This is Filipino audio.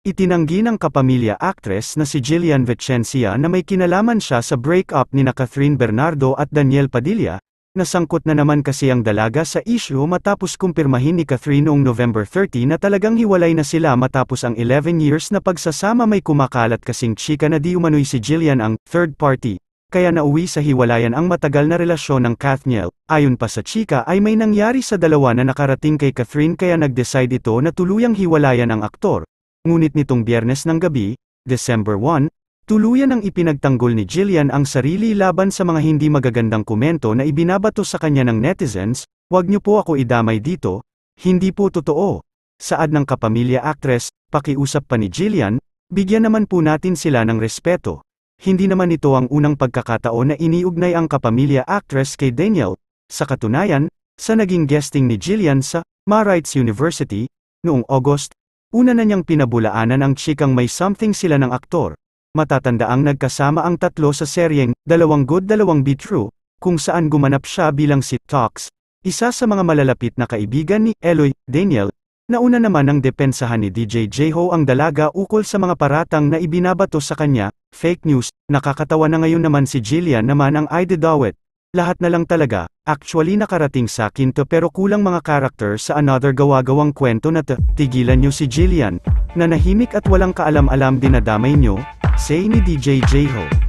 Itinanggi ng kapamilya actress na si Jillian Vicencia na may kinalaman siya sa breakup nina Catherine Bernardo at Daniel Padilla. Nasangkot na naman kasi ang dalaga sa issue matapos kumpirmahin ni Catherine noong November 30 na talagang hiwalay na sila matapos ang 11 years na pagsasama. May kumakalat kasing chika na di umano'y si Jillian ang third party, kaya nauwi sa hiwalayan ang matagal na relasyon ng Kathniel. Ayon pa sa chika ay may nangyari sa dalawa na nakarating kay Catherine kaya nag-decide ito na tuluyang hiwalayan ang aktor. Ngunit nitong Biyernes ng gabi, December 1, tuluyan ang ipinagtanggol ni Jillian ang sarili laban sa mga hindi magagandang komento na ibinabato sa kanya ng netizens. "Wag niyo po ako idamay dito, hindi po totoo." Saad ng kapamilya actress, pakiusap pa ni Jillian, "Bigyan naman po natin sila ng respeto." Hindi naman ito ang unang pagkakataon na iniugnay ang kapamilya actress kay Daniel. Sa katunayan, sa naging guesting ni Jillian sa Marites University, noong August, una na niyang pinabulaanan ang chikang may something sila ng aktor. Matatandaang nagkasama ang tatlo sa seryeng Dalawang Good Dalawang Be True, kung saan gumanap siya bilang si Tox, isa sa mga malalapit na kaibigan ni Eloy, Daniel. Nauna naman ang depensahan ni DJ Jeho ang dalaga ukol sa mga paratang na ibinabato sa kanya, fake news. Nakakatawa na ngayon naman si Jillian naman ang idadawit. "Lahat na lang talaga, actually nakarating sa akin to pero kulang mga character sa another gawa-gawang kwento na to." Tigilan niyo si Jillian. Nanahimik at walang kaalam-alam dinadamay niyo, say ni DJ Jeho.